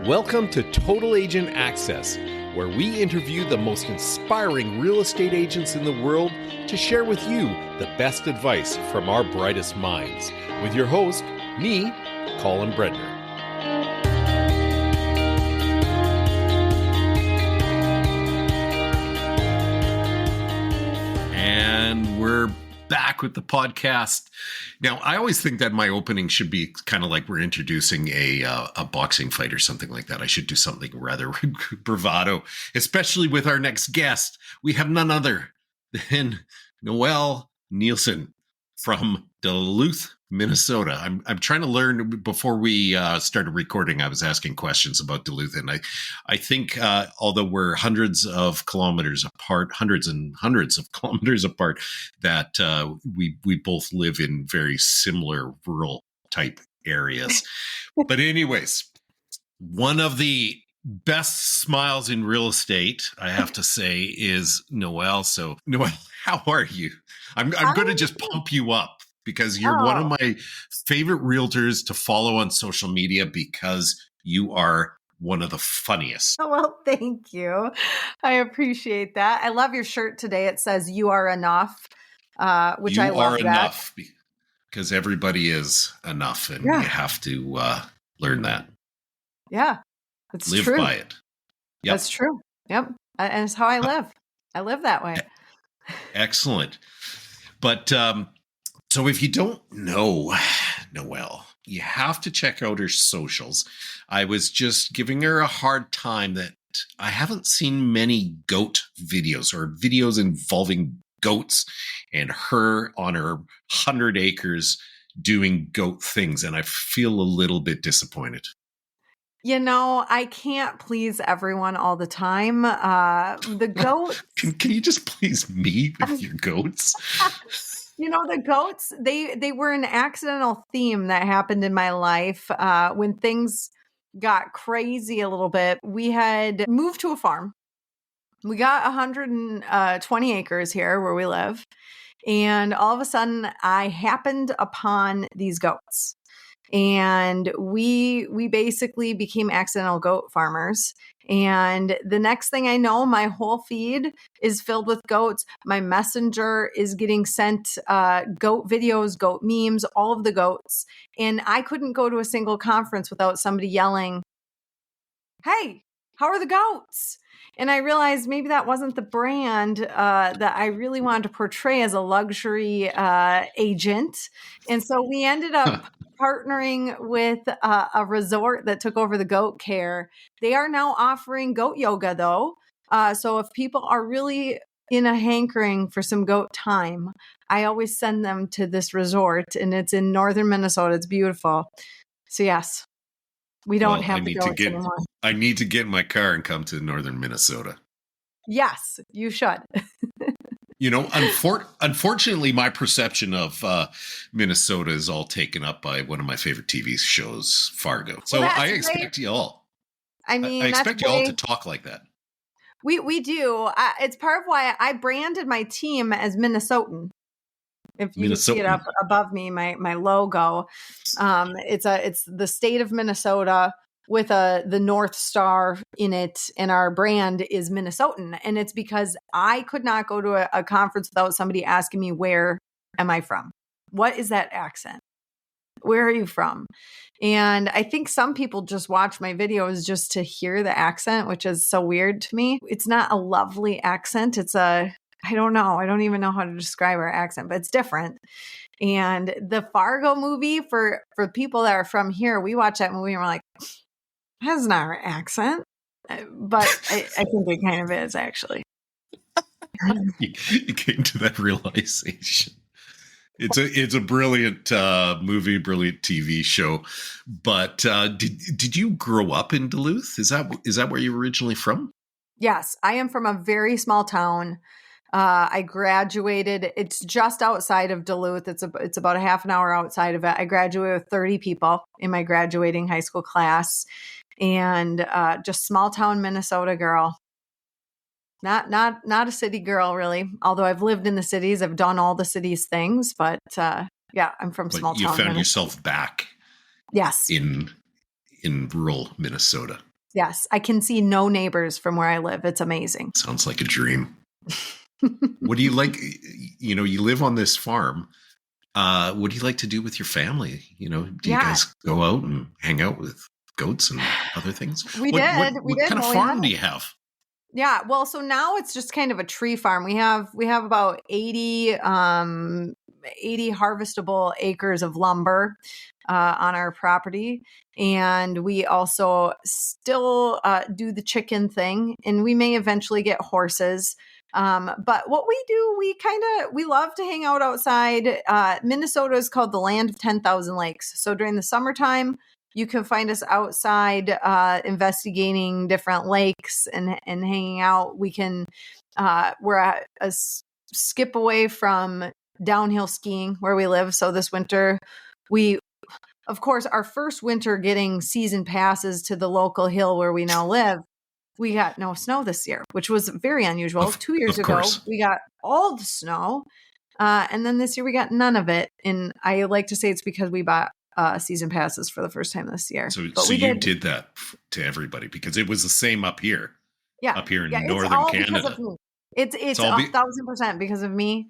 Welcome to Total Agent Access, where we interview the most inspiring real estate agents in the world to share with you the best advice from our brightest minds. With your host, me, Colin Bredner. And we're back with the podcast. Now, I always think that my opening should be kind of like we're introducing a boxing fight or something like that. I should do something rather bravado, especially with our next guest. We have none other than Noelle Nielsen from Duluth, Minnesota. I'm trying to learn. Before we started recording, I was asking questions about Duluth, and I think although we're hundreds and hundreds of kilometers apart, that we both live in very similar rural type areas. But anyways, one of the best smiles in real estate, I have to say, is Noelle. So Noelle, how are you? I'm going to just pump you up, because you're one of my favorite realtors to follow on social media because you are one of the funniest. Well, thank you. I appreciate that. I love your shirt today. It says "You are enough," which I love. You are enough because everybody is enough, and you have to learn that. Yeah, it's live true. By it. Yep. That's true. Yep, and it's how I live. I live that way. Excellent. But so if you don't know Noelle, you have to check out her socials. I was just giving her a hard time that I haven't seen many goat videos or videos involving goats and her on her 100 acres doing goat things. And I feel a little bit disappointed. You know, I can't please everyone all the time. The goats. Can you just please me with your goats? You know, the goats, they were an accidental theme that happened in my life. When things got crazy a little bit, we had moved to a farm. We got 120 acres here where we live. And all of a sudden, I happened upon these goats. And we basically became accidental goat farmers. And the next thing I know, my whole feed is filled with goats. My messenger is getting sent goat videos, goat memes, all of the goats. And I couldn't go to a single conference without somebody yelling, "Hey, how are the goats?" And I realized maybe that wasn't the brand that I really wanted to portray as a luxury agent. And so we ended up partnering with a resort that took over the goat care. They are now offering goat yoga, though. So if people are really in a hankering for some goat time, I always send them to this resort, and it's in northern Minnesota. It's beautiful. So yes. We don't have the goats anymore. I need to get in my car and come to northern Minnesota. Yes, you should. You know, unfortunately, my perception of Minnesota is all taken up by one of my favorite TV shows, Fargo. So I expect y'all. I expect y'all to talk like that. We do. It's part of why I branded my team as Minnesotan. If you see it up above me, my logo, it's the state of Minnesota with the North Star in it, and our brand is Minnesotan. And it's because I could not go to a conference without somebody asking me, where am I from? What is that accent? Where are you from? And I think some people just watch my videos just to hear the accent, which is so weird to me. It's not a lovely accent. I don't know. I don't even know how to describe our accent, but it's different. And the Fargo movie, for people that are from here, we watch that movie and we're like, that's not our accent. But I think it kind of is, actually. You came to that realization. It's a brilliant movie, brilliant TV show. But did you grow up in Duluth? Is that where you were originally from? Yes, I am from a very small town. I graduated. It's just outside of Duluth. It's about a half an hour outside of it. I graduated with 30 people in my graduating high school class, and just small town Minnesota girl. Not a city girl, really. Although I've lived in the cities, I've done all the cities things. But yeah, I'm from small town. You found yourself back. Yes. In rural Minnesota. Yes. I can see no neighbors from where I live. It's amazing. Sounds like a dream. What do you like? You live on this farm. What do you like to do with your family? Do you Yeah, guys go out and hang out with goats and other things? we What did. what We what did. kind of Well, we had farm do you have? yeah. Well, so now it's just kind of a tree farm. We have about 80 harvestable acres of lumber on our property. And we also still do the chicken thing, and we may eventually get horses. But what we do, we love to hang out outside. Minnesota is called the land of 10,000 lakes. So during the summertime, you can find us outside investigating different lakes and hanging out. We're at a skip away from downhill skiing where we live. So this winter, of course, our first winter getting season passes to the local hill where we now live, we got no snow this year, which was very unusual. 2 years Of ago, course. we got all the snow. And then this year we got none of it. And I like to say it's because we bought season passes for the first time this year. So But we you did that to everybody because it was the same up here. Yeah. Up here Yeah. in It's northern all because of Canada. me. It's It's all 1,000% because of me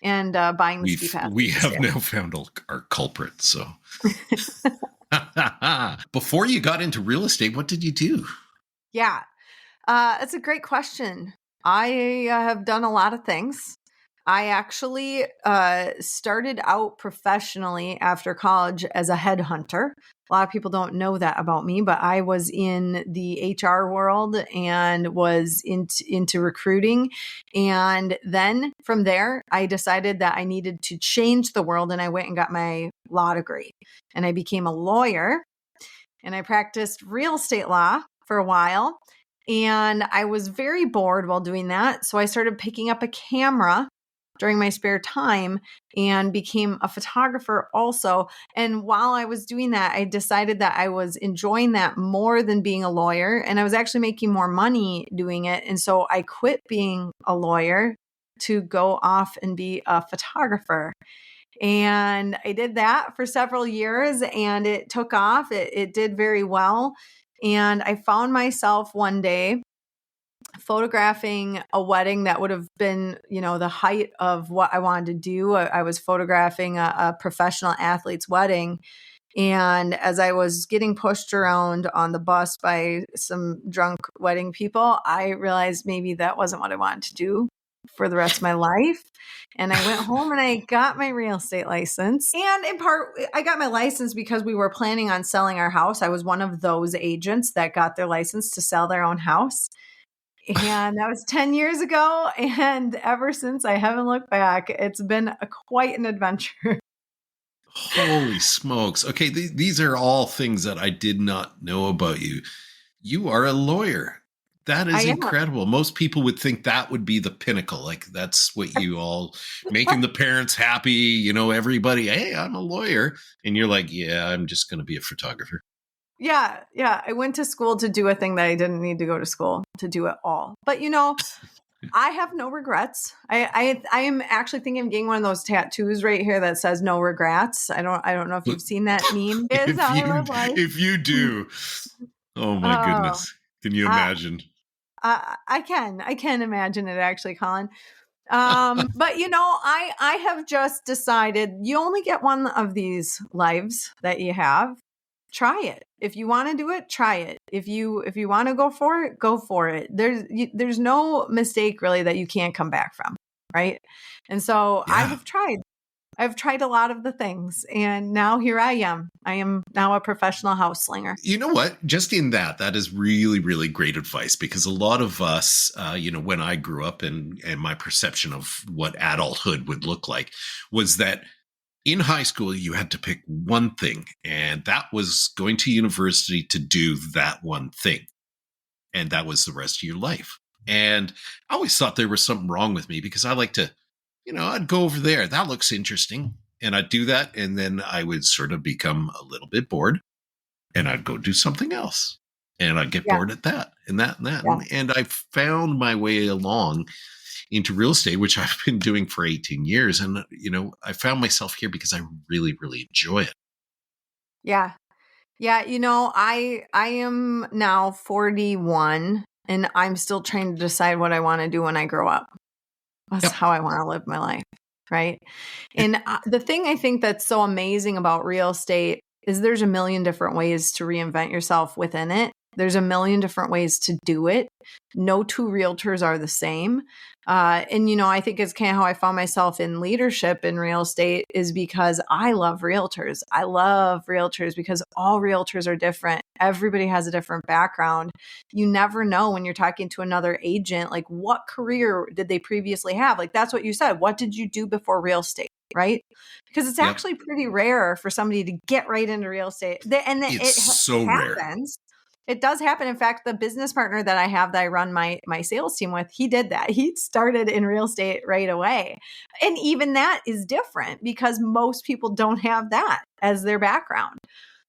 and buying the ski passes. we this have year. now found our culprit. So before you got into real estate, what did you do? Yeah. That's a great question. I have done a lot of things. I actually started out professionally after college as a headhunter. A lot of people don't know that about me, but I was in the HR world and was into recruiting. And then from there, I decided that I needed to change the world, and I went and got my law degree. And I became a lawyer, and I practiced real estate law for a while. And I was very bored while doing that. So I started picking up a camera during my spare time and became a photographer also. And while I was doing that, I decided that I was enjoying that more than being a lawyer. And I was actually making more money doing it. And so I quit being a lawyer to go off and be a photographer. And I did that for several years, and it took off. It did very well. And I found myself one day photographing a wedding that would have been, the height of what I wanted to do. I was photographing a professional athlete's wedding. And as I was getting pushed around on the bus by some drunk wedding people, I realized maybe that wasn't what I wanted to do for the rest of my life. And I went home and I got my real estate license. And in part, I got my license because we were planning on selling our house. I was one of those agents that got their license to sell their own house. And that was 10 years ago. And ever since, I haven't looked back. It's been quite an adventure. Holy smokes. Okay, these are all things that I did not know about you. You are a lawyer. That is incredible. Most people would think that would be the pinnacle. Like that's what you all making the parents happy, everybody, hey, I'm a lawyer. And you're like, yeah, I'm just going to be a photographer. Yeah. I went to school to do a thing that I didn't need to go to school to do it all. But I have no regrets. I am actually thinking of getting one of those tattoos right here that says "no regrets." I don't know if you've seen that meme. If you do, oh my goodness, can you imagine? I can imagine it actually, Colin. But I have just decided you only get one of these lives that you have. Try it. If you want to do it, try it. If you want to go for it, go for it. There's no mistake really that you can't come back from, right? And so Yeah. I've tried a lot of the things, and now here I am. I am now a professional house slinger. You know what? Just in that is really, really great advice because a lot of us, when I grew up and my perception of what adulthood would look like was that in high school, you had to pick one thing, and that was going to university to do that one thing. And that was the rest of your life. And I always thought there was something wrong with me because I like to, I'd go over there. That looks interesting. And I'd do that. And then I would sort of become a little bit bored and I'd go do something else. And I'd get bored at that and that and that. Yeah. And I found my way along into real estate, which I've been doing for 18 years. And, I found myself here because I really, really enjoy it. Yeah. Yeah, I am now 41 and I'm still trying to decide what I want to do when I grow up. That's Yep. how I want to live my life, right? And the thing I think that's so amazing about real estate is there's a million different ways to reinvent yourself within it. There's a million different ways to do it. No two realtors are the same. And I think it's kind of how I found myself in leadership in real estate is because I love realtors. I love realtors because all realtors are different. Everybody has a different background. You never know when you're talking to another agent, like what career did they previously have? Like that's what you said. What did you do before real estate? Right? Because it's Yep. actually pretty rare for somebody to get right into real estate. And It's it so rare. happens. It does happen. In fact, the business partner that I have that I run my sales team with, he did that. He started in real estate right away. And even that is different because most people don't have that as their background.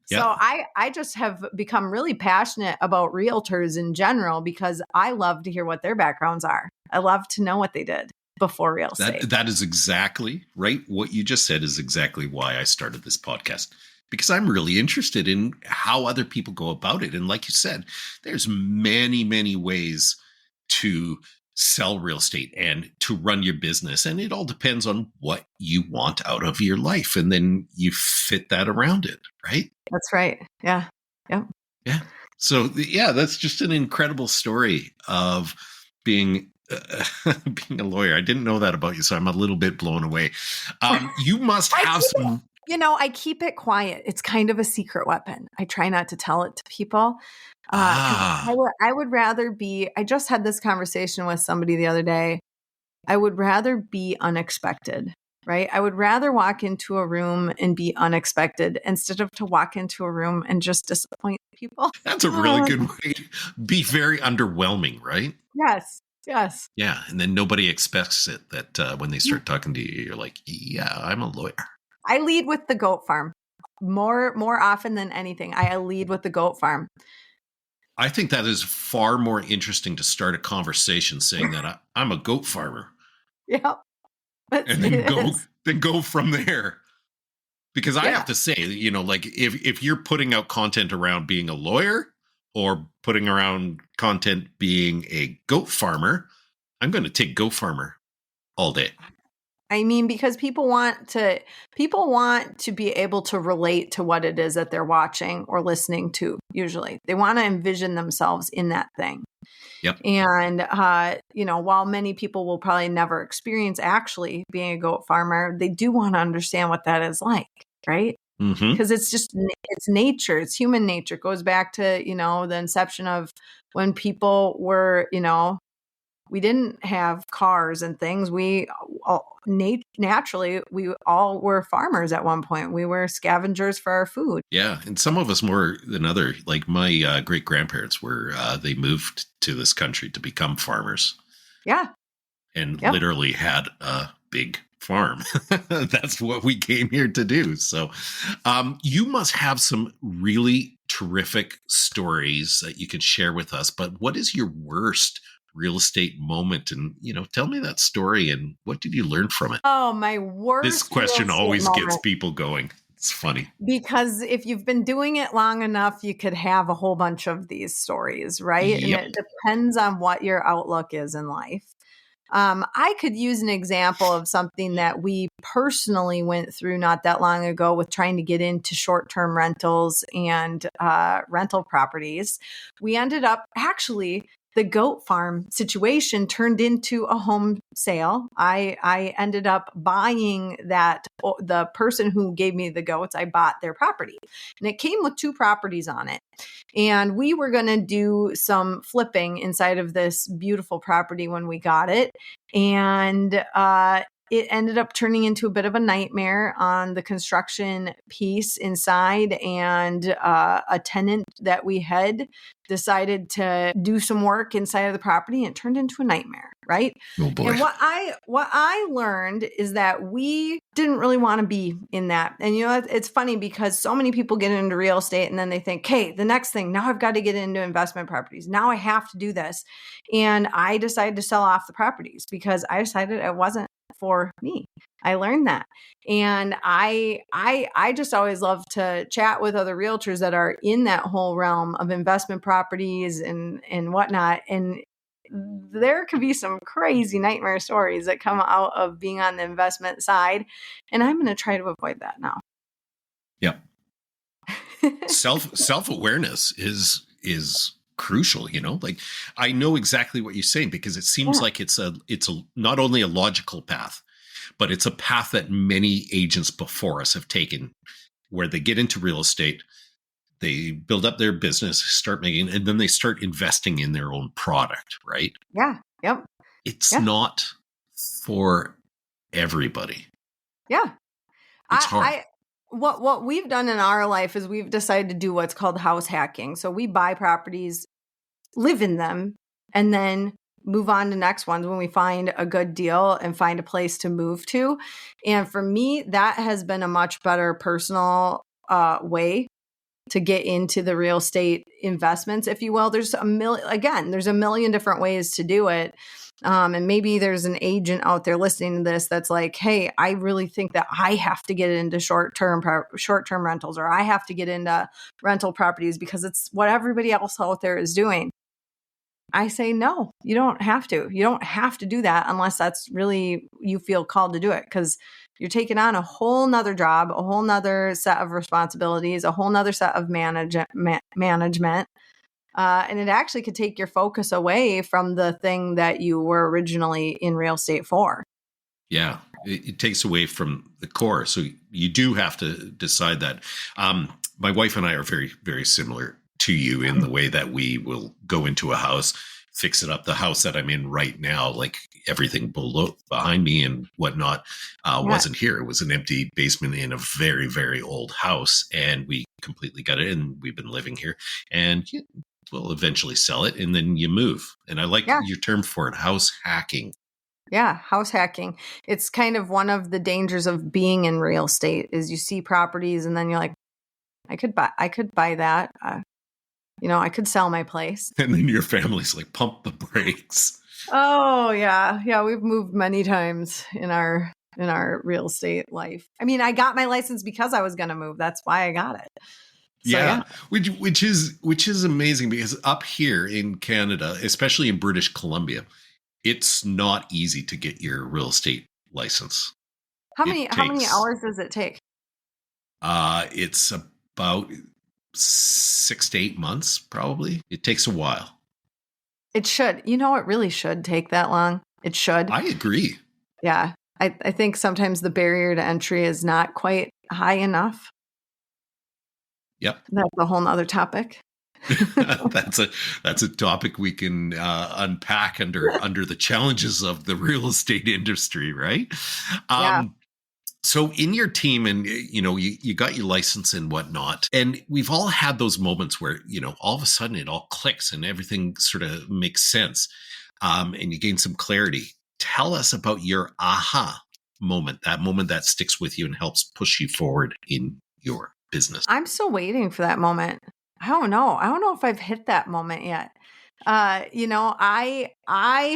So Yep. I just have become really passionate about realtors in general because I love to hear what their backgrounds are. I love to know what they did before real estate. That is exactly right. What you just said is exactly why I started this podcast, because I'm really interested in how other people go about it. And like you said, there's many, many ways to sell real estate and to run your business. And it all depends on what you want out of your life. And then you fit that around it, right? That's right. Yeah. Yep. Yeah. So, yeah, that's just an incredible story of being being a lawyer. I didn't know that about you, so I'm a little bit blown away. You must have some. I keep it quiet. It's kind of a secret weapon. I try not to tell it to people because Ah, I would rather be. I just had this conversation with somebody the other day. I would rather be unexpected, right? I would rather walk into a room and be unexpected instead of to walk into a room and just disappoint people. that's a really good way to be very underwhelming, right? Yes. Yes. Yeah. And then nobody expects it that when they start talking to you, you're like, yeah, I'm a lawyer. I lead with the goat farm more often than anything. I lead with the goat farm. I think that is far more interesting to start a conversation saying that I'm a goat farmer Yeah, and it is. then go from there. Because I have Yeah. to say, like if you're putting out content around being a lawyer or putting around content being a goat farmer, I'm going to take goat farmer all day. I mean, because people want to be able to relate to what it is that they're watching or listening to. Usually, they want to envision themselves in that thing. Yep. And while many people will probably never experience actually being a goat farmer, they do want to understand what that is like, right? Mm-hmm. Because it's nature, it's human nature. It goes back to the inception of when people were we didn't have cars and things. We naturally, we all were farmers at one point. We were scavengers for our food. Yeah, and some of us more than other. Like my great grandparents were. They moved to this country to become farmers Yeah. and Yep. literally had a big farm. That's what we came here to do. So, you must have some really terrific stories that you could share with us. But what is your worst real estate moment? And tell me that story and what did you learn from it? Oh, my This worst real question estate always gets moment. people going. It's funny. Because if you've been doing it long enough, you could have a whole bunch of these stories, right? And Yep. it depends on what your outlook is in life. I could use an example of something that we personally went through not that long ago with trying to get into short-term rentals and rental properties. We ended up actually the goat farm situation turned into a home sale. I ended up buying the person who gave me the goats, I bought their property. And it came with 2 properties on it. And we were going to do some flipping inside of this beautiful property when we got it. And it ended up turning into a bit of a nightmare on the construction piece inside. And a tenant that we had decided to do some work inside of the property and it turned into a nightmare, right? Oh boy. And what I learned is that we didn't really want to be in that. And it's funny because so many people get into real estate and then they think, hey, the next thing, now I've got to get into investment properties. Now I have to do this. And I decided to sell off the properties because I decided it wasn't for me. I learned that. And I just always love to chat with other realtors that are in that whole realm of investment properties and whatnot. And there could be some crazy nightmare stories that come out of being on the investment side. And I'm going to try to avoid that now. Yeah. Self-awareness is crucial, like I know exactly what you're saying, because it seems like it's a not only a logical path, but it's a path that many agents before us have taken, where they get into real estate, they build up their business, start making, and then they start investing in their own product, right? Yeah. Yep. It's Yeah. not for everybody. Yeah. It's hard. What we've done in our life is we've decided to do what's called house hacking. So we buy properties, live in them, and then move on to next ones when we find a good deal and find a place to move to. And for me, that has been a much better personal way to get into the real estate investments, if you will. There's a million different ways to do it. And maybe there's an agent out there listening to this that's like, hey, I really think that I have to get into short-term rentals, or I have to get into rental properties because it's what everybody else out there is doing. I say, no, you don't have to. You don't have to do that unless that's really, you feel called to do it, because you're taking on a whole nother job, a whole nother set of responsibilities, a whole nother set of management. And it actually could take your focus away from the thing that you were originally in real estate for. Yeah, it takes away from the core. So you do have to decide that. My wife and I are very, very similar to you in the way that we will go into a house, fix it up. The house that I'm in right now, like everything behind me and whatnot, wasn't here. It was an empty basement in a very, very old house, and we completely got it, and we've been living here. And we'll eventually sell it, and then you move. And I like your term for it, house hacking. Yeah, house hacking. It's kind of one of the dangers of being in real estate is you see properties and then you're like, I could buy that. I could sell my place. And then your family's like, pump the brakes. Oh yeah. Yeah. We've moved many times in our real estate life. I mean, I got my license because I was going to move. That's why I got it. So, yeah. Which is amazing, because up here in Canada, especially in British Columbia, it's not easy to get your real estate license. How many hours does it take? It's about 6 to 8 months, probably. It takes a while. It should. It really should take that long. It should. I agree. Yeah. I think sometimes the barrier to entry is not quite high enough. Yep. That's a whole nother topic. That's a topic we can unpack under the challenges of the real estate industry, right? Yeah. So in your team, and you got your license and whatnot, and we've all had those moments where all of a sudden it all clicks and everything sort of makes sense, and you gain some clarity. Tell us about your aha moment, that moment that sticks with you and helps push you forward in your business. I'm still waiting for that moment. I don't know if I've hit that moment yet. I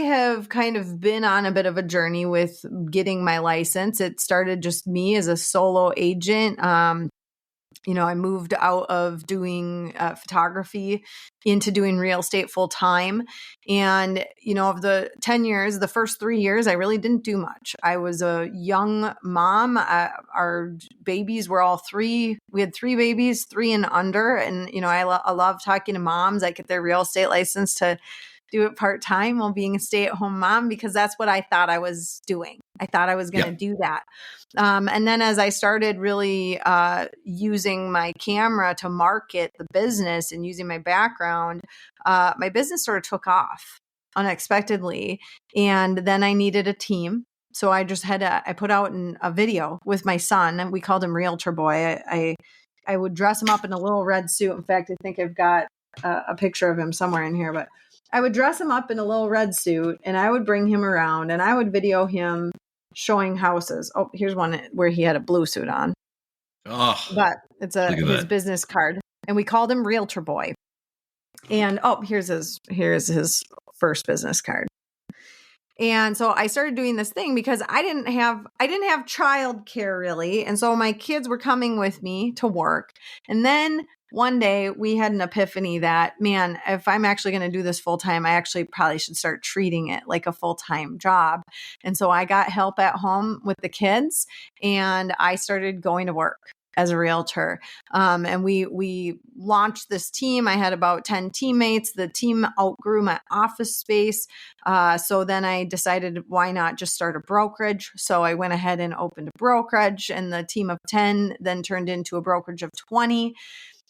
have kind of been on a bit of a journey with getting my license. It started just me as a solo agent. I moved out of doing photography into doing real estate full time. And, of the 10 years, the first 3 years, I really didn't do much. I was a young mom. Our babies were all three. We had 3 babies, 3 and under. And, I love talking to moms that get their real estate license to do it part-time while being a stay-at-home mom, because that's what I thought I was doing. I thought I was going to do that. And then as I started really using my camera to market the business and using my background, my business sort of took off unexpectedly. And then I needed a team. So I just I put out a video with my son, and we called him Realtor Boy. I would dress him up in a little red suit. In fact, I think I've got a picture of him somewhere in here, but I would dress him up in a little red suit, and I would bring him around, and I would video him showing houses. Oh, here's one where he had a blue suit on. Oh, but it's his business card, and we called him Realtor Boy. And here's his first business card. And so I started doing this thing because I didn't have childcare really. And so my kids were coming with me to work. And then one day we had an epiphany that, man, if I'm actually going to do this full time, I actually probably should start treating it like a full time job. And so I got help at home with the kids and I started going to work as a realtor. And we launched this team. I had about 10 teammates. The team outgrew my office space. So then I decided, why not just start a brokerage? So I went ahead and opened a brokerage, and the team of 10 then turned into a brokerage of 20.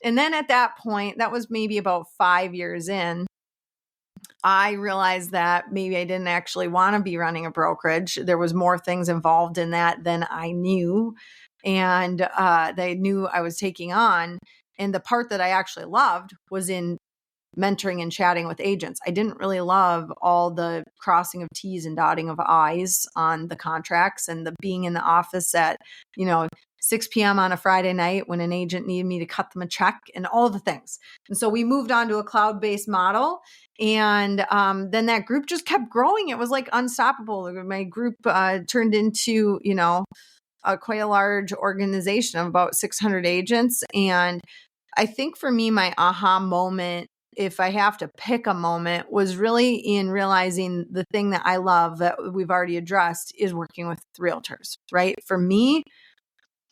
And then at that point, that was maybe about 5 years in, I realized that maybe I didn't actually want to be running a brokerage. There was more things involved in that than I knew. And they knew I was taking on. And the part that I actually loved was in mentoring and chatting with agents. I didn't really love all the crossing of T's and dotting of I's on the contracts and the being in the office at, 6 p.m. on a Friday night when an agent needed me to cut them a check and all the things. And so we moved on to a cloud-based model. And then that group just kept growing. It was like unstoppable. My group turned into, quite a large organization of about 600 agents. And I think for me, my aha moment, if I have to pick a moment, was really in realizing the thing that I love that we've already addressed is working with realtors, right? For me,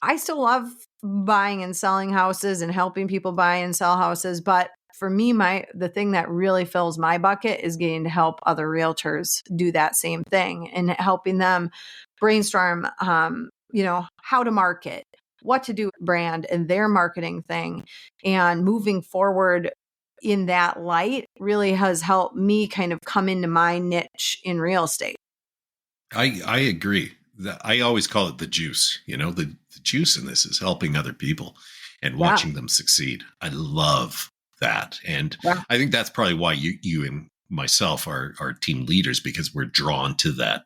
I still love buying and selling houses and helping people buy and sell houses. But for me, the thing that really fills my bucket is getting to help other realtors do that same thing and helping them brainstorm, how to market, what to do with brand and their marketing thing, and moving forward in that light really has helped me kind of come into my niche in real estate. I agree. I always call it the juice. The juice in this is helping other people and Yeah. watching them succeed. I love that. And Yeah. I think that's probably why you and myself are team leaders, because we're drawn to that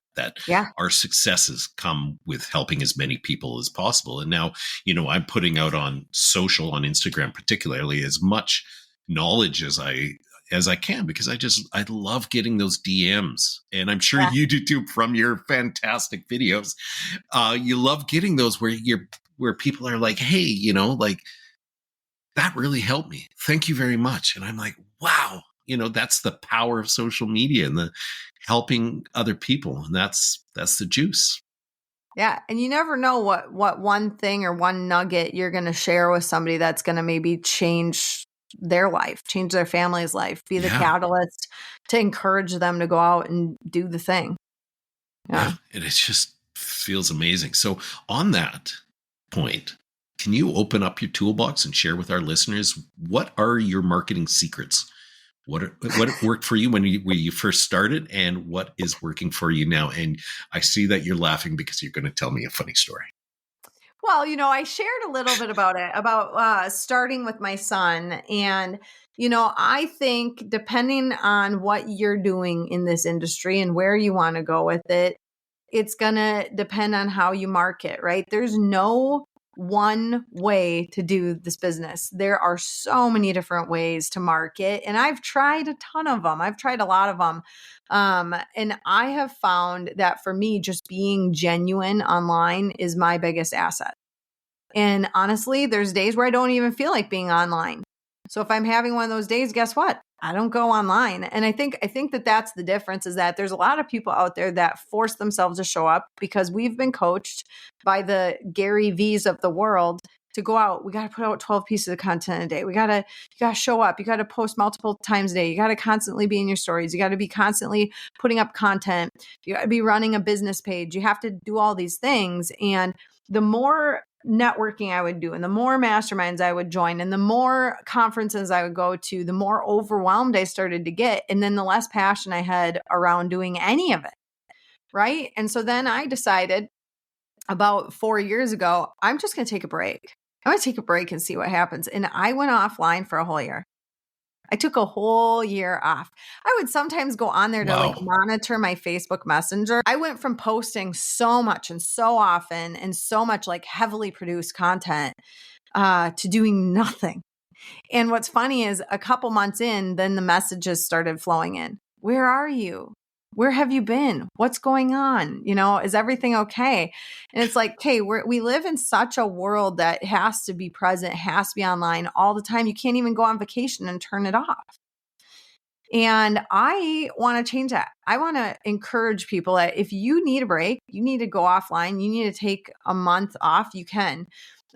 Yeah. our successes come with helping as many people as possible. And now, I'm putting out on social, on Instagram particularly, as much knowledge as I can, because I love getting those DMs, and I'm sure Yeah. you do too from your fantastic videos. You love getting those where people are like, hey, like, that really helped me. Thank you very much. And I'm like, wow, that's the power of social media and the helping other people. And that's the juice. Yeah. And you never know what one thing or one nugget you're going to share with somebody that's going to maybe change their life, change their family's life, be the Yeah. catalyst to encourage them to go out and do the thing. Yeah. Yeah. And it just feels amazing. So on that point, can you open up your toolbox and share with our listeners, what are your marketing secrets? What worked for you when you first started, and what is working for you now? And I see that you're laughing because you're going to tell me a funny story. Well, I shared a little bit about it, about starting with my son. And, I think depending on what you're doing in this industry and where you want to go with it, it's going to depend on how you market, right? There's no one way to do this business. There are so many different ways to market, and I've tried a ton of them. I've tried a lot of them. And I have found that for me, just being genuine online is my biggest asset. And honestly, there's days where I don't even feel like being online. So if I'm having one of those days, guess what? I don't go online. And I think that that's the difference, is that there's a lot of people out there that force themselves to show up because we've been coached by the Gary V's of the world to go out. We got to put out 12 pieces of content a day. You got to show up. You got to post multiple times a day. You got to constantly be in your stories. You got to be constantly putting up content. You got to be running a business page. You have to do all these things. And the more networking I would do and the more masterminds I would join and the more conferences I would go to, the more overwhelmed I started to get. And then the less passion I had around doing any of it. Right. And so then I decided about 4 years ago, I'm just going to take a break. I'm going to take a break and see what happens. And I went offline for a whole year. I took a whole year off. I would sometimes go on there to Wow. monitor my Facebook Messenger. I went from posting so much and so often and so much heavily produced content to doing nothing. And what's funny is a couple months in, then the messages started flowing in. Where are you? Where have you been? What's going on? Is everything okay? And it's like, okay, we live in such a world that has to be present, has to be online all the time. You can't even go on vacation and turn it off. And I want to change that. I want to encourage people that if you need a break, you need to go offline, you need to take a month off, you can.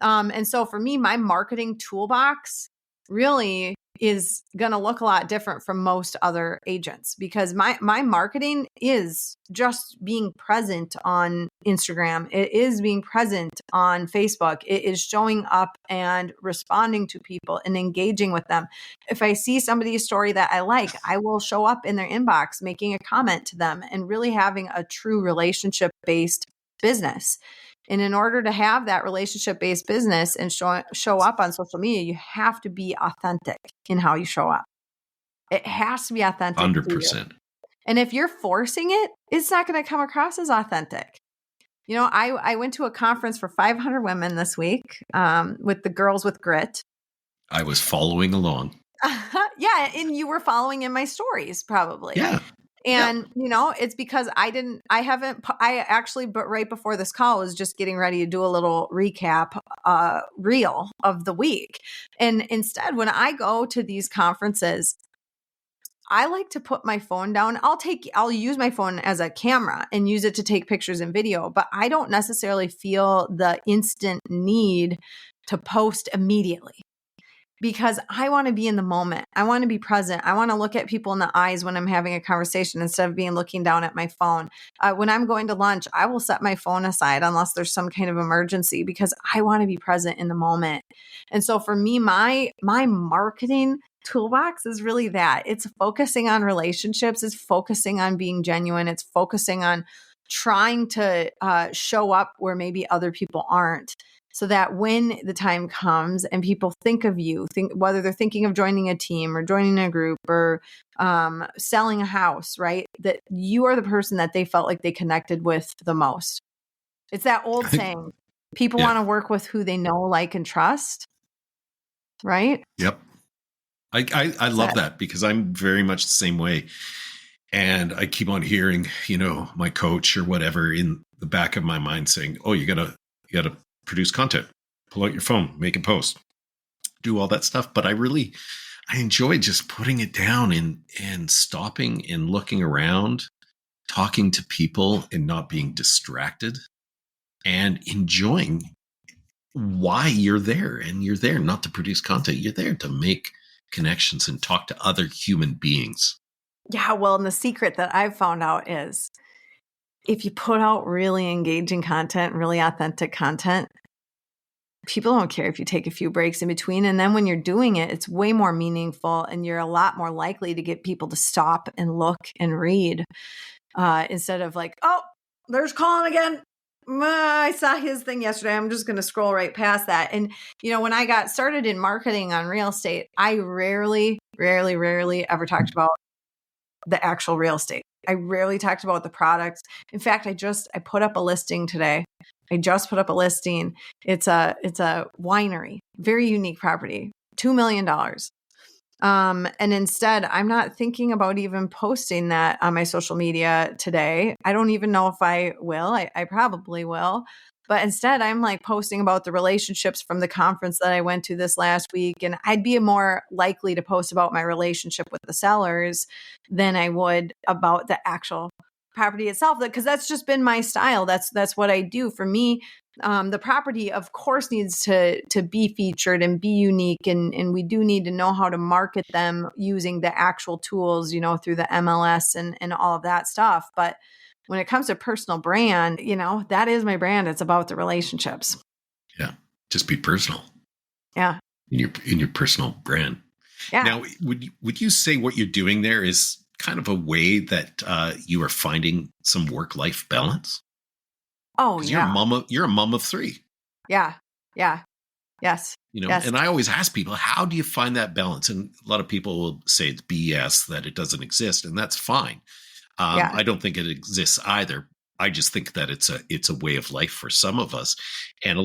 And so for me, my marketing toolbox really is going to look a lot different from most other agents, because my marketing is just being present on Instagram. It is being present on Facebook. It is showing up and responding to people and engaging with them. If I see somebody's story that I like, I will show up in their inbox, making a comment to them, and really having a true relationship-based business. And in order to have that relationship-based business and show up on social media, you have to be authentic in how you show up. It has to be authentic. 100%. And if you're forcing it, it's not going to come across as authentic. I went to a conference for 500 women this week with the Girls with Grit. I was following along. Yeah. And you were following in my stories probably. Yeah. And, it's because but right before this call was just getting ready to do a little recap reel of the week. And instead, when I go to these conferences, I like to put my phone down. I'll use my phone as a camera and use it to take pictures and video, but I don't necessarily feel the instant need to post immediately, because I want to be in the moment. I want to be present. I want to look at people in the eyes when I'm having a conversation instead of looking down at my phone. When I'm going to lunch, I will set my phone aside unless there's some kind of emergency, because I want to be present in the moment. And so for me, my marketing toolbox is really that. It's focusing on relationships. It's focusing on being genuine. It's focusing on trying to show up where maybe other people aren't, so that when the time comes and people think of you, whether they're thinking of joining a team or joining a group or selling a house, right, that you are the person that they felt like they connected with the most. It's that old saying, people want to work with who they know, like, and trust, right? Yep. I love that, because I'm very much the same way. And I keep on hearing, my coach or whatever in the back of my mind saying, oh, you gotta produce content, pull out your phone, make a post, do all that stuff. But I enjoy just putting it down and stopping and looking around, talking to people and not being distracted, and enjoying why you're there. And you're there not to produce content. You're there to make connections and talk to other human beings. Yeah. Well, and the secret that I've found out is if you put out really engaging content, really authentic content, people don't care if you take a few breaks in between. And then when you're doing it, it's way more meaningful, and you're a lot more likely to get people to stop and look and read instead of like, oh, there's Colin again. I saw his thing yesterday. I'm just going to scroll right past that. And, when I got started in marketing on real estate, I rarely ever talked about the actual real estate. I rarely talked about the products. In fact, I put up a listing today. I just put up a listing. It's a winery, very unique property, $2 million. And instead, I'm not thinking about even posting that on my social media today. I don't even know if I will. I probably will. But instead, I'm like posting about the relationships from the conference that I went to this last week. And I'd be more likely to post about my relationship with the sellers than I would about the actual property itself, because that's just been my style. That's what I do. For me, the property, of course, needs to be featured and be unique. And we do need to know how to market them using the actual tools, through the MLS and all of that stuff. But when it comes to personal brand, that is my brand. It's about the relationships. Yeah. Just be personal. Yeah. In your personal brand. Yeah. Now, would you say what you're doing there is kind of a way that you are finding some work-life balance? Oh, yeah. You're a mom of 3. Yeah. Yeah. Yes. Yes. And I always ask people, how do you find that balance? And a lot of people will say it's BS, that it doesn't exist, and that's fine. I don't think it exists either. I just think that it's a way of life for some of us. And a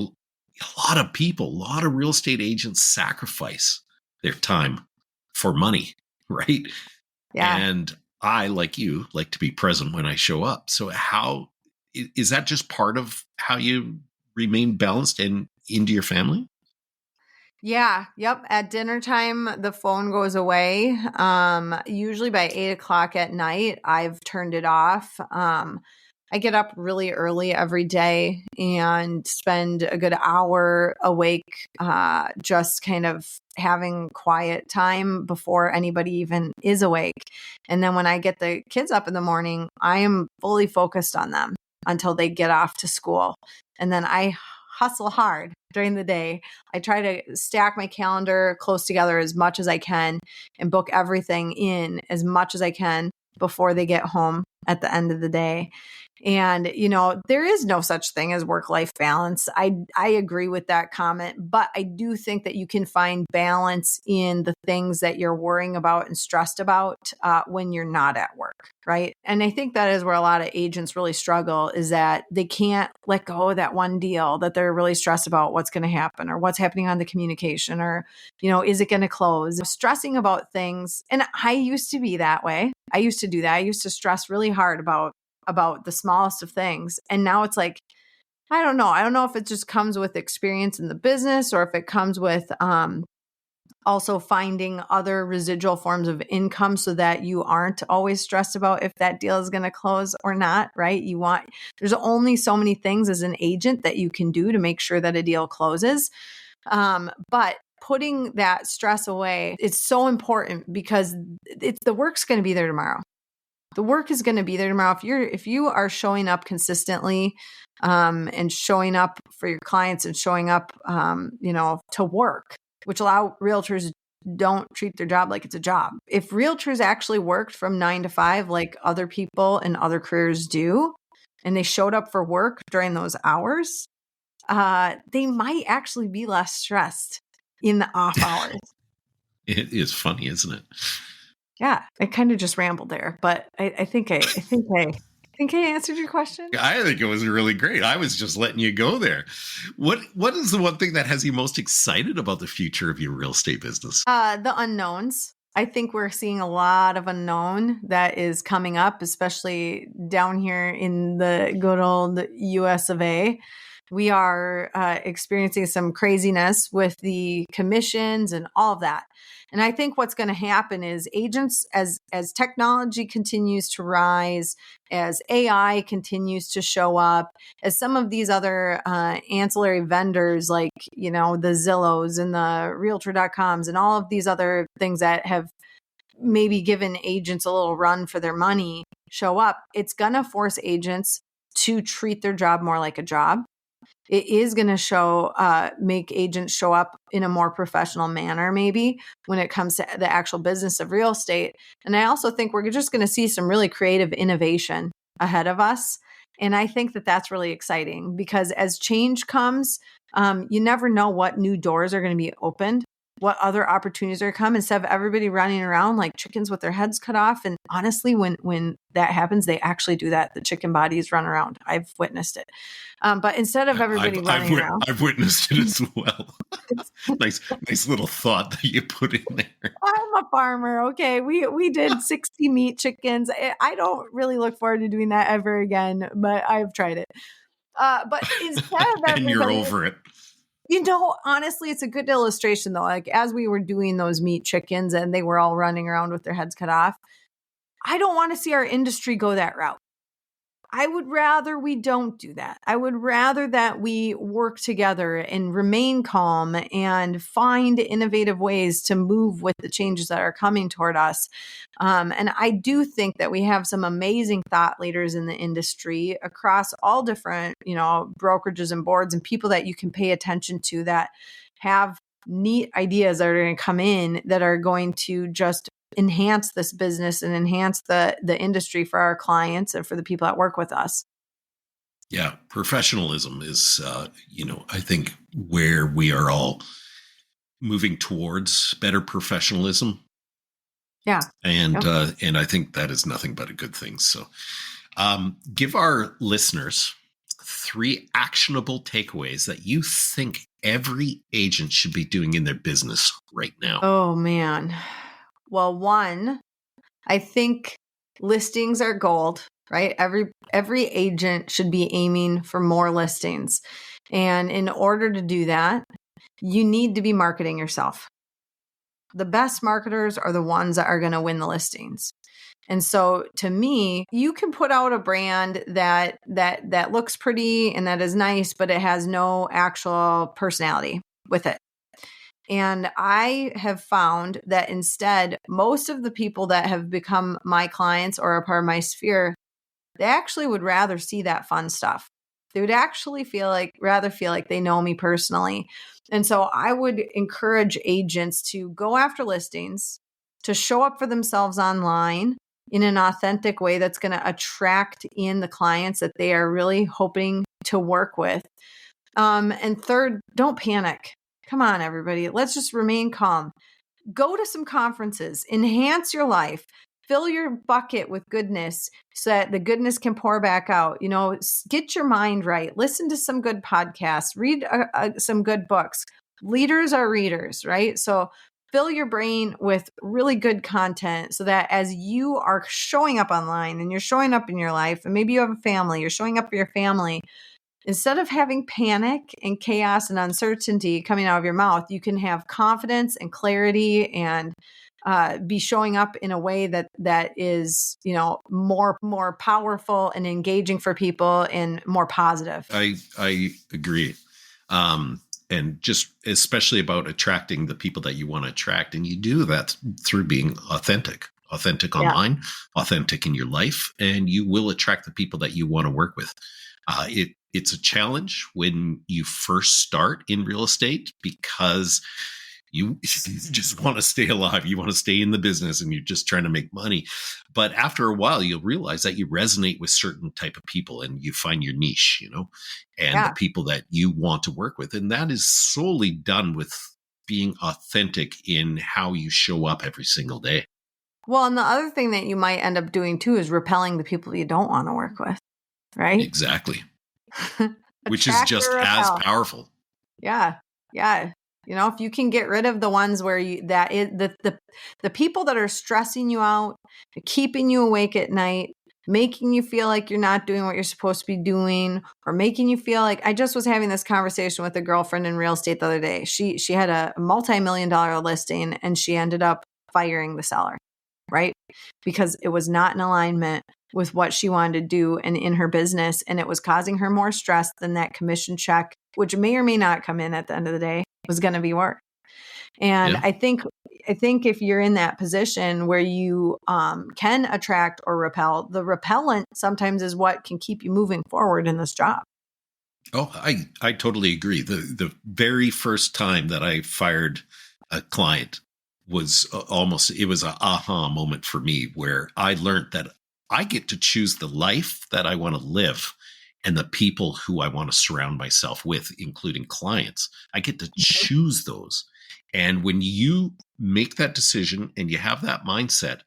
lot of people, a lot of real estate agents sacrifice their time for money, right? Yeah. And I, like you, like to be present when I show up. So how is that just part of how you remain balanced and into your family? Yeah. Yep. At dinner time, the phone goes away. Usually by 8 o'clock at night, I've turned it off. I get up really early every day and spend a good hour awake, just kind of having quiet time before anybody even is awake. And then when I get the kids up in the morning, I am fully focused on them until they get off to school. And then I hustle hard during the day. I try to stack my calendar close together as much as I can and book everything in as much as I can before they get home at the end of the day. And, there is no such thing as work-life balance. I agree with that comment, but I do think that you can find balance in the things that you're worrying about and stressed about when you're not at work, right? And I think that is where a lot of agents really struggle, is that they can't let go of that one deal that they're really stressed about what's going to happen or what's happening on the communication or, is it going to close? Stressing about things. And I used to be that way. I used to do that. I used to stress really hard about the smallest of things. And now it's like, I don't know. I don't know if it just comes with experience in the business or if it comes with also finding other residual forms of income so that you aren't always stressed about if that deal is going to close or not, right? There's only so many things as an agent that you can do to make sure that a deal closes. But putting that stress away is so important because the work's going to be there tomorrow. The work is going to be there tomorrow. If you are showing up consistently, and showing up for your clients and showing up, to work, which a lot of realtors don't treat their job like it's a job. If realtors actually worked from 9 to 5, like other people in other careers do, and they showed up for work during those hours, they might actually be less stressed in the off hours. It is funny, isn't it? Yeah, I kind of just rambled there, but I think I answered your question. I think it was really great. I was just letting you go there. What is the one thing that has you most excited about the future of your real estate business? The unknowns. I think we're seeing a lot of unknown that is coming up, especially down here in the good old US of A. We are experiencing some craziness with the commissions and all of that. And I think what's going to happen is agents, as technology continues to rise, as AI continues to show up, as some of these other ancillary vendors like, the Zillows and the realtor.coms and all of these other things that have maybe given agents a little run for their money show up, it's going to force agents to treat their job more like a job. It is going to make agents show up in a more professional manner, maybe when it comes to the actual business of real estate. And I also think we're just going to see some really creative innovation ahead of us. And I think that that's really exciting because as change comes, you never know what new doors are going to be opened, what other opportunities are coming, instead of everybody running around like chickens with their heads cut off. And honestly, when that happens, they actually do that. The chicken bodies run around. I've witnessed it. But instead of everybody running around, I've witnessed it as well. nice little thought that you put in there. I'm a farmer. Okay. We did 60 meat chickens. I don't really look forward to doing that ever again, but I've tried it. But instead of and you're everybody, over it. Honestly, it's a good illustration though. Like as we were doing those meat chickens and they were all running around with their heads cut off, I don't want to see our industry go that route. I would rather we don't do that. I would rather that we work together and remain calm and find innovative ways to move with the changes that are coming toward us. And I do think that we have some amazing thought leaders in the industry across all different, brokerages and boards and people that you can pay attention to that have neat ideas that are going to come in that are going to just enhance this business and enhance the industry for our clients and for the people that work with us. Yeah, professionalism is, I think where we are all moving towards better professionalism. Yeah, and I think that is nothing but a good thing. So, give our listeners 3 actionable takeaways that you think every agent should be doing in their business right now. Oh man. Well, one, I think Listings are gold, right? Every agent should be aiming for more listings. And in order to do that, you need to be marketing yourself. The best marketers are the ones that are going to win the listings. And so to me, you can put out a brand that looks pretty and that is nice, but it has no actual personality with it. And I have found that instead, most of the people that have become my clients or a part of my sphere, they actually would rather see that fun stuff. They would actually rather feel like they know me personally. And so I would encourage agents to go after listings, to show up for themselves online in an authentic way that's going to attract in the clients that they are really hoping to work with. And third, don't panic. Come on, everybody. Let's just remain calm. Go to some conferences, enhance your life, fill your bucket with goodness so that the goodness can pour back out. Get your mind right. Listen to some good podcasts, read some good books. Leaders are readers, right? So fill your brain with really good content so that as you are showing up online and you're showing up in your life, and maybe you have a family, you're showing up for your family, instead of having panic and chaos and uncertainty coming out of your mouth, you can have confidence and clarity and be showing up in a way that is, more powerful and engaging for people and more positive. I agree. And just especially about attracting the people that you want to attract. And you do that through being authentic online, authentic in your life, and you will attract the people that you want to work with. It's a challenge when you first start in real estate because you just want to stay alive. You want to stay in the business and you're just trying to make money. But after a while, you'll realize that you resonate with certain type of people and you find your niche, and the people that you want to work with. And that is solely done with being authentic in how you show up every single day. Well, and the other thing that you might end up doing too is repelling the people you don't want to work with, right? Exactly. Which is just as powerful. Yeah. Yeah. If you can get rid of the ones where the people that are stressing you out, keeping you awake at night, making you feel like you're not doing what you're supposed to be doing, or making you feel like, I just was having this conversation with a girlfriend in real estate the other day. She had a multi-million-dollar listing and she ended up firing the seller, right? Because it was not in alignment with what she wanted to do and in her business. And it was causing her more stress than that commission check, which may or may not come in at the end of the day, was going to be worth. And I think if you're in that position where you can attract or repel, the repellent sometimes is what can keep you moving forward in this job. Oh, I totally agree. The very first time that I fired a client was it was an aha moment for me, where I learned that I get to choose the life that I want to live and the people who I want to surround myself with, including clients. I get to choose those. And when you make that decision and you have that mindset,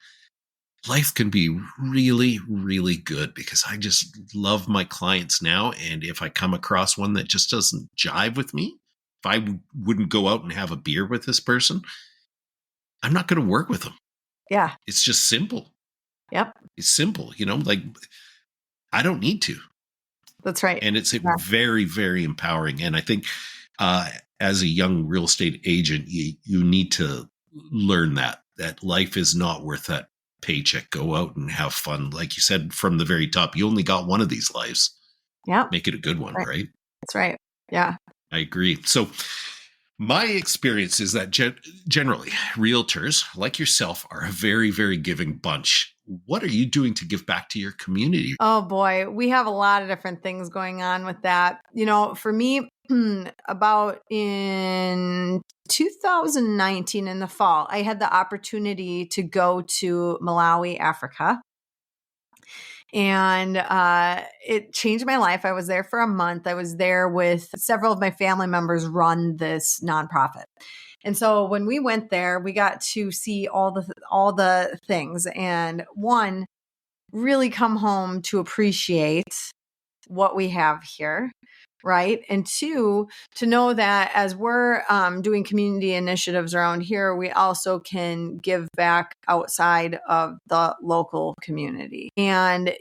life can be really, really good, because I just love my clients now. And if I come across one that just doesn't jive with me, if I wouldn't go out and have a beer with this person, I'm not going to work with them. Yeah. It's just simple. Yep. It's simple, like I don't need to. That's right. And it's very, very empowering. And I think as a young real estate agent, you need to learn that life is not worth that paycheck. Go out and have fun. Like you said, from the very top, you only got one of these lives. Yeah. Make it a good one, right? That's right. Yeah. I agree. So my experience is that generally realtors like yourself are a very, very giving bunch. What are you doing to give back to your community? Oh boy, we have a lot of different things going on with that. For me, about in 2019 in the fall, I had the opportunity to go to Malawi, Africa. And it changed my life. I was there for a month. I was there with several of my family members run this nonprofit. And so when we went there, we got to see all the things, and one, really come home to appreciate what we have here, right? And two, to know that as we're doing community initiatives around here, we also can give back outside of the local community. And,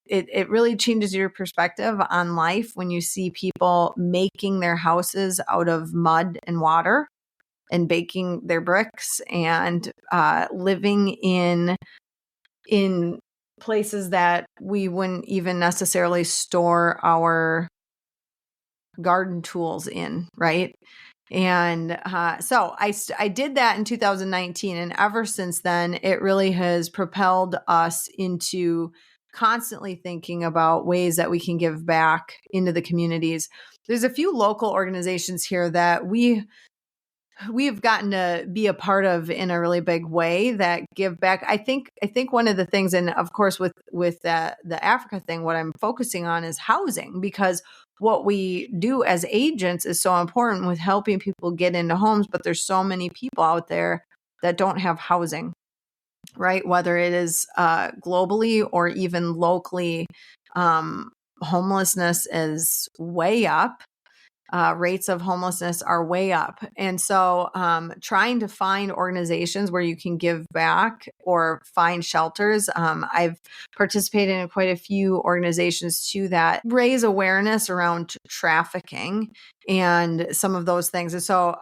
it really changes your perspective on life when you see people making their houses out of mud and water and baking their bricks and living in places that we wouldn't even necessarily store our garden tools in, right? And so I did that in 2019. And ever since then, it really has propelled us into constantly thinking about ways that we can give back into the communities. There's a few local organizations here that we've gotten to be a part of in a really big way that give back. I think one of the things, and of course with the Africa thing, what I'm focusing on is housing, because what we do as agents is so important with helping people get into homes, but there's so many people out there that don't have housing, right? Whether it is globally or even locally, homelessness is way up. Rates of homelessness are way up. And so trying to find organizations where you can give back or find shelters. I've participated in quite a few organizations too that raise awareness around trafficking and some of those things. And so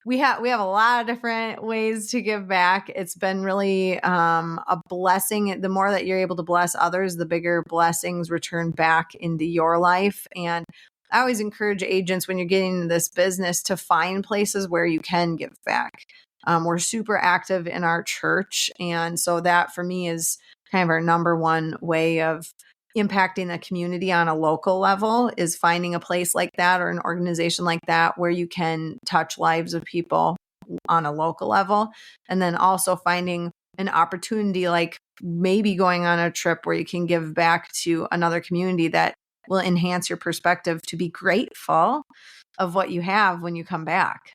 we have a lot of different ways to give back. It's been really a blessing. The more that you're able to bless others, the bigger blessings return back into your life. And I always encourage agents when you're getting into this business to find places where you can give back. We're super active in our church. And so that for me is kind of our number one way of impacting the community on a local level, is finding a place like that or an organization like that where you can touch lives of people on a local level. And then also finding an opportunity, like maybe going on a trip where you can give back to another community that will enhance your perspective to be grateful of what you have when you come back.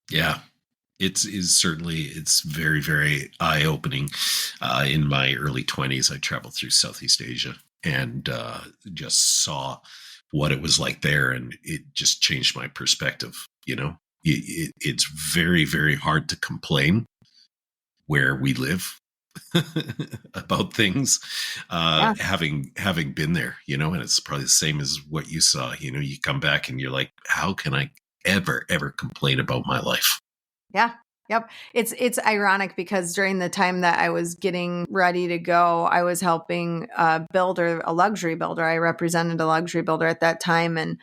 Yeah, it's very, very eye-opening. In my early 20s, I traveled through Southeast Asia and just saw what it was like there, and it just changed my perspective. It's very, very hard to complain where we live about things, having been there, and it's probably the same as what you saw. You come back and you're like, how can I ever complain about my life? Yeah. Yep. It's ironic because during the time that I was getting ready to go, I was helping a luxury builder. I represented a luxury builder at that time. And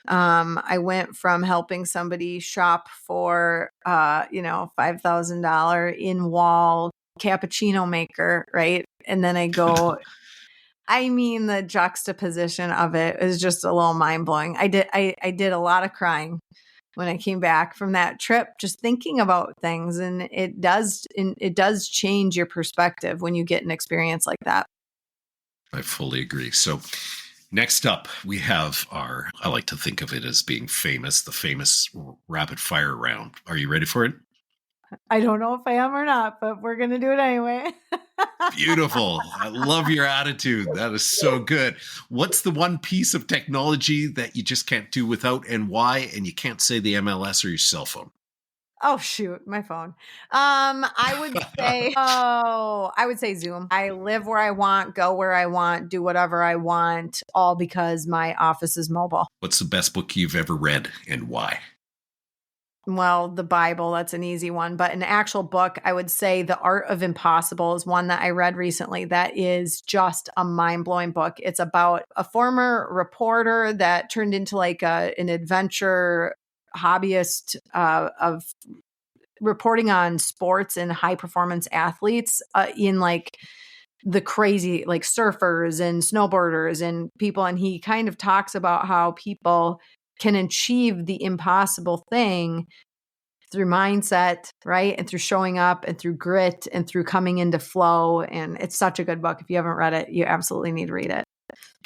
I went from helping somebody shop for, $5,000 in-wall cappuccino maker, right? And then I go, the juxtaposition of it is just a little mind-blowing. I did a lot of crying when I came back from that trip, just thinking about things. And it does change your perspective when you get an experience like that. I fully agree. So next up, we have I like to think of it as being famous, the famous rapid fire round. Are you ready for it? I don't know if I am or not, but we're going to do it anyway. Beautiful. I love your attitude. That is so good. What's the one piece of technology that you just can't do without, and why? And you can't say the MLS or your cell phone. Oh, shoot, my phone. I would say Zoom. I live where I want, go where I want, do whatever I want, all because my office is mobile. What's the best book you've ever read and why? Well, the Bible, that's an easy one. But an actual book, I would say The Art of Impossible is one that I read recently that is just a mind-blowing book. It's about a former reporter that turned into like an adventure hobbyist of reporting on sports and high-performance athletes in like the crazy, like surfers and snowboarders and people. And he kind of talks about how people can achieve the impossible thing through mindset, right? And through showing up and through grit and through coming into flow. And it's such a good book. If you haven't read it, you absolutely need to read it.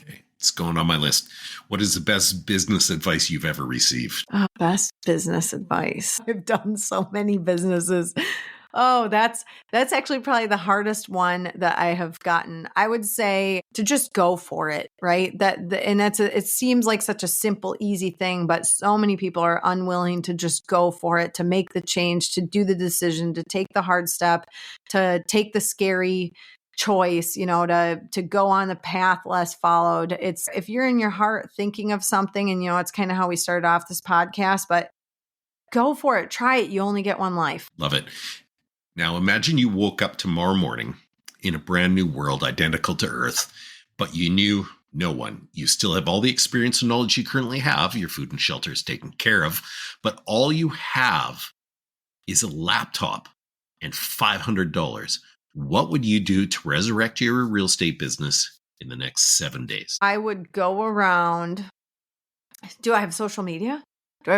Okay. It's going on my list. What is the best business advice you've ever received? Best business advice. I've done so many businesses. Oh, that's actually probably the hardest one that I have gotten. I would say to just go for it, right? It seems like such a simple, easy thing, but so many people are unwilling to just go for it, to make the change, to do the decision, to take the hard step, to take the scary choice, to go on the path less followed. It's if you're in your heart thinking of something, and it's kind of how we started off this podcast, but go for it, try it. You only get one life. Love it. Now imagine you woke up tomorrow morning in a brand new world identical to Earth, but you knew no one. You still have all the experience and knowledge you currently have. Your food and shelter is taken care of, but all you have is a laptop and $500. What would you do to resurrect your real estate business in the next 7 days? I would go around. Do I have social media? But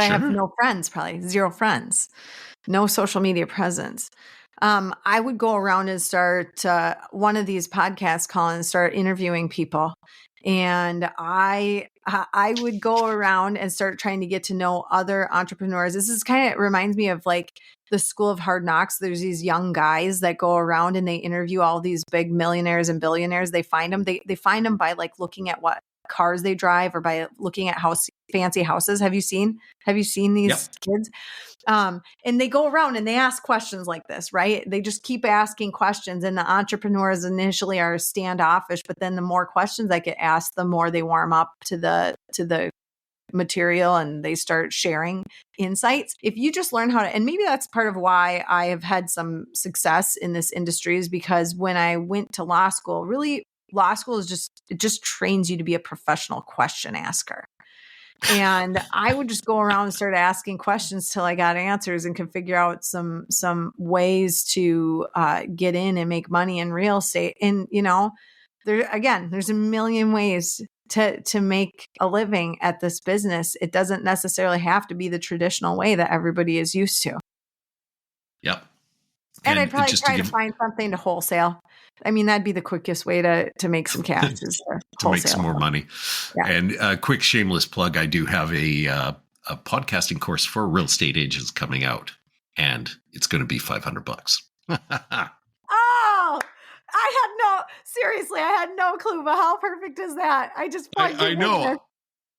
I have Sure. no friends, probably 0 friends, no social media presence. I would go around and start one of these podcasts calls and start interviewing people. And I would go around and start trying to get to know other entrepreneurs. This is it reminds me of like the School of Hard Knocks. There's these young guys that go around and they interview all these big millionaires and billionaires. They find them. They find them by like looking at what cars they drive or by looking at fancy houses. Have you seen these Yep. kids? And they go around and they ask questions like this, right? They just keep asking questions, and the entrepreneurs initially are standoffish, but then the more questions that get asked, the more they warm up to the material and they start sharing insights. If you just learn how to, and maybe that's part of why I have had some success in this industry, is because when I went to law school, really law school it just trains you to be a professional question asker. And I would just go around and start asking questions till I got answers and could figure out some ways to get in and make money in real estate. And there's a million ways to make a living at this business. It doesn't necessarily have to be the traditional way that everybody is used to. Yep. And I'd probably try to find something to wholesale. I mean, that'd be the quickest way to make some cash is to make some more money. Yeah. And a quick shameless plug, I do have a podcasting course for real estate agents coming out, and it's going to be $500. Oh, seriously, I had no clue, but how perfect is that? I just I know.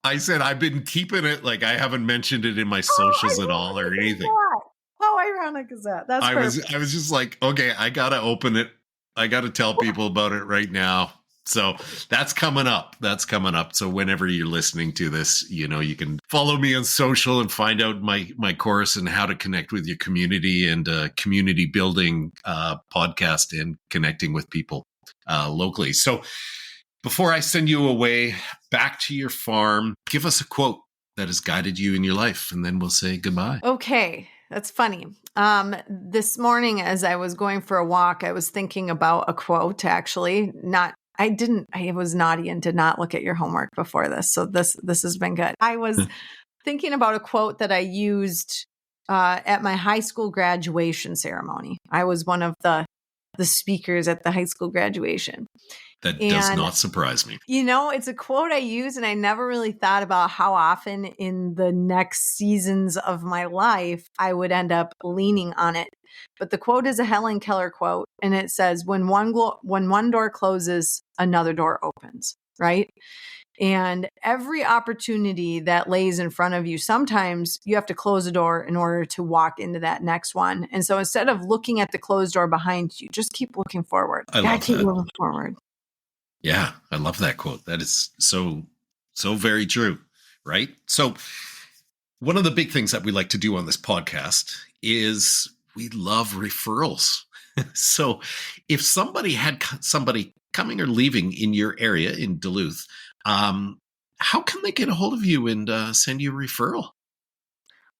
I said I've been keeping it, like I haven't mentioned it in my socials at all or anything. How ironic is that? That's perfect. I was just like, okay, I got to open it. I got to tell people about it right now. So that's coming up. So whenever you're listening to this, you can follow me on social and find out my course and how to connect with your community and community building podcast and connecting with people locally. So before I send you away back to your farm, give us a quote that has guided you in your life, and then we'll say goodbye. Okay. That's funny. This morning, as I was going for a walk, I was thinking about a quote, actually. I was naughty and did not look at your homework before this. So this has been good. I was thinking about a quote that I used at my high school graduation ceremony. I was one of the speakers at the high school graduation. That does not surprise me. It's a quote I use, and I never really thought about how often in the next seasons of my life I would end up leaning on it. But the quote is a Helen Keller quote, and it says, when one door closes, another door opens, right? And every opportunity that lays in front of you, sometimes you have to close a door in order to walk into that next one. And so instead of looking at the closed door behind you, just keep looking forward. I love keep that. moving forward. Yeah, I love that quote. That is so very true, right? So one of the big things that we like to do on this podcast is we love referrals. So if somebody had somebody coming or leaving in your area in Duluth, how can they get a hold of you and send you a referral?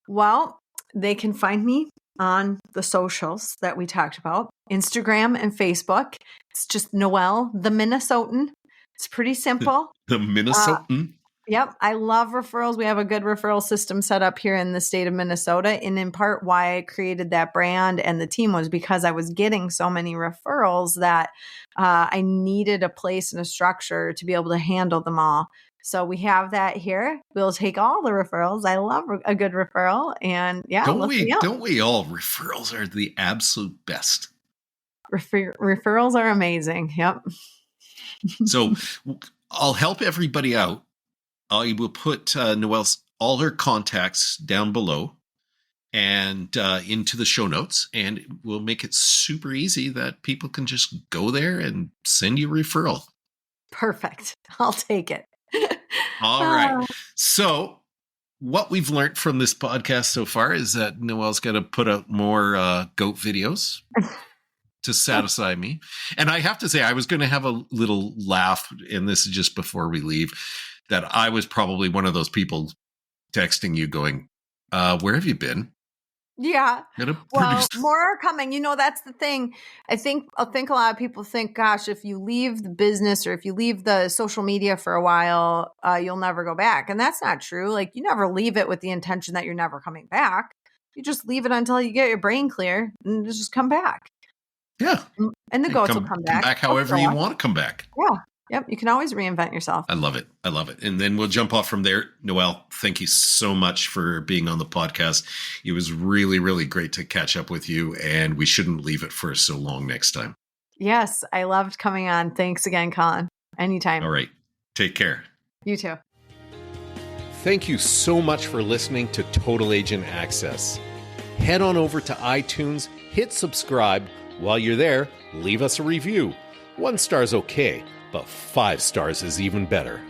Well, they can find me on the socials that we talked about, Instagram and Facebook. It's just Noelle, the Minnesotan. It's pretty simple. The Minnesotan? Yep. I love referrals. We have a good referral system set up here in the state of Minnesota. And in part, why I created that brand and the team was because I was getting so many referrals that I needed a place and a structure to be able to handle them all. So we have that here. We'll take all the referrals. I love a good referral. And yeah, Don't look me we? up. Don't we all? Referrals are the absolute best. Referrals are amazing. Yep. So I'll help everybody out. I will put Noelle's all her contacts down below and into the show notes, and we'll make it super easy that people can just go there and send you a referral. Perfect. I'll take it. All right. So what we've learned from this podcast so far is that Noelle's got to put out more goat videos to satisfy me. And I have to say, I was going to have a little laugh, and this is just before we leave, that I was probably one of those people texting you going, where have you been? Yeah. Well, Produce. more are coming. That's the thing. I think a lot of people think, gosh, if you leave the business or if you leave the social media for a while, you'll never go back. And that's not true. Like, you never leave it with the intention that you're never coming back. You just leave it until you get your brain clear and just come back. Yeah. And the goats will come back. Come back however you want to come back. Yeah. Yep. You can always reinvent yourself. I love it. I love it. And then we'll jump off from there. Noelle, thank you so much for being on the podcast. It was really, really great to catch up with you, and we shouldn't leave it for so long next time. Yes. I loved coming on. Thanks again, Colin. Anytime. All right. Take care. You too. Thank you so much for listening to Total Agent Access. Head on over to iTunes, hit subscribe. While you're there, leave us a review. 1 star's okay, but 5 stars is even better.